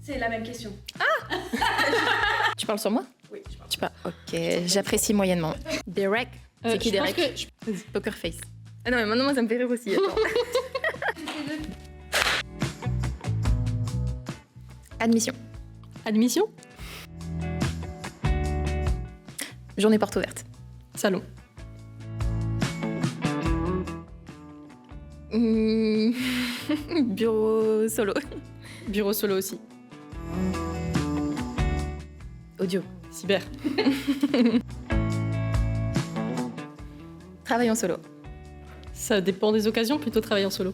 C'est la même question. Tu parles sur moi? Oui, je parle. Tu parles. Ok, j'apprécie moyennement. Derek. C'est qui Derek? Poker Face. Ah non, mais maintenant, moi, ça me fait rire aussi. Attends. Admission. Admission? Journée porte ouverte. Salon. Bureau solo. Bureau solo aussi. Audio. Cyber. Travail en solo. Ça dépend des occasions, plutôt travailler en solo.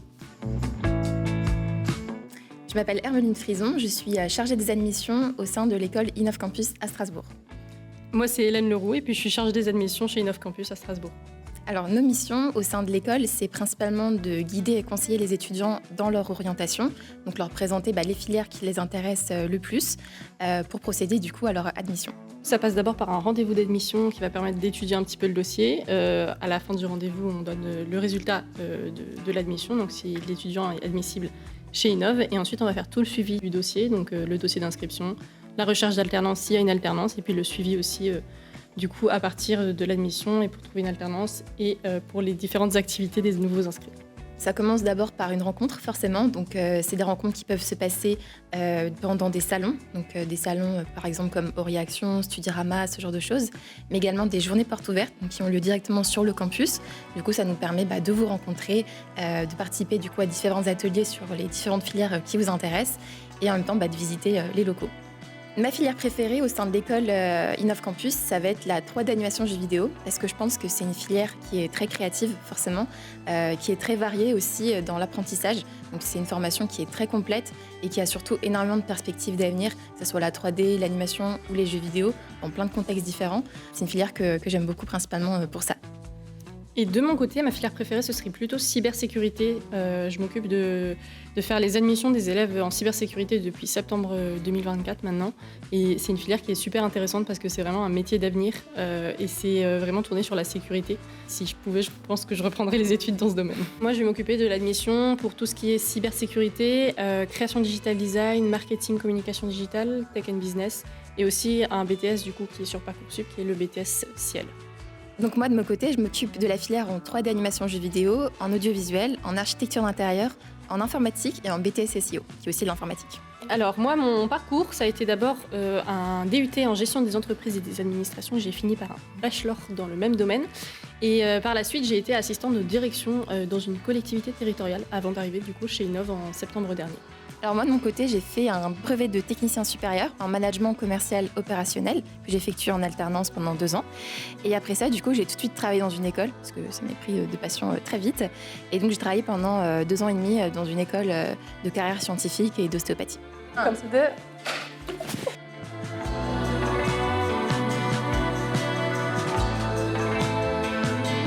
Je m'appelle Hermeline Frison, je suis chargée des admissions au sein de l'école Innov Campus à Strasbourg. Moi, c'est Hélène Leroux et puis je suis chargée des admissions chez Innov Campus à Strasbourg. Alors, nos missions au sein de l'école, c'est principalement de guider et conseiller les étudiants dans leur orientation, donc leur présenter les filières qui les intéressent le plus pour procéder du coup à leur admission. Ça passe d'abord par un rendez-vous d'admission qui va permettre d'étudier un petit peu le dossier. À la fin du rendez-vous, on donne le résultat de l'admission, donc si l'étudiant est admissible chez Innov. Et ensuite, on va faire tout le suivi du dossier, donc le dossier d'inscription, la recherche d'alternance s'il y a une alternance, et puis le suivi aussi du coup à partir de l'admission et pour trouver une alternance et pour les différentes activités des nouveaux inscrits. Ça commence d'abord par une rencontre, forcément. Donc, c'est des rencontres qui peuvent se passer pendant des salons. Donc, des salons, par exemple, comme Oriaction, Studirama, ce genre de choses. Mais également des journées portes ouvertes, donc, qui ont lieu directement sur le campus. Du coup, ça nous permet de vous rencontrer, de participer du coup, à différents ateliers sur les différentes filières qui vous intéressent. Et en même temps, de visiter les locaux. Ma filière préférée au sein de l'école Innov Campus, ça va être la 3D animation jeux vidéo, parce que je pense que c'est une filière qui est très créative, forcément, qui est très variée aussi dans l'apprentissage. Donc c'est une formation qui est très complète et qui a surtout énormément de perspectives d'avenir, que ce soit la 3D, l'animation ou les jeux vidéo, dans plein de contextes différents. C'est une filière que j'aime beaucoup, principalement pour ça. Et de mon côté, ma filière préférée, ce serait plutôt cybersécurité. Je m'occupe de faire les admissions des élèves en cybersécurité depuis septembre 2024 maintenant. Et c'est une filière qui est super intéressante parce que c'est vraiment un métier d'avenir et c'est vraiment tourné sur la sécurité. Si je pouvais, je pense que je reprendrais les études dans ce domaine. Moi, je vais m'occuper de l'admission pour tout ce qui est cybersécurité, création digital design, marketing, communication digitale, tech and business et aussi un BTS du coup qui est sur Parcoursup, qui est le BTS Ciel. Donc moi, de mon côté, je m'occupe de la filière en 3D animation jeux vidéo, en audiovisuel, en architecture d'intérieur, en informatique et en BTS SEO, qui est aussi de l'informatique. Alors moi, mon parcours, ça a été d'abord un DUT en gestion des entreprises et des administrations. J'ai fini par un bachelor dans le même domaine. Et par la suite, j'ai été assistante de direction dans une collectivité territoriale avant d'arriver du coup chez Innov en septembre dernier. Alors moi, de mon côté, j'ai fait un brevet de technicien supérieur en management commercial opérationnel que j'ai effectué en alternance pendant 2 ans. Et après ça, du coup, j'ai tout de suite travaillé dans une école parce que ça m'a pris de passion très vite. Et donc, j'ai travaillé pendant 2 ans et demi dans une école de carrière scientifique et d'ostéopathie. 1, 2...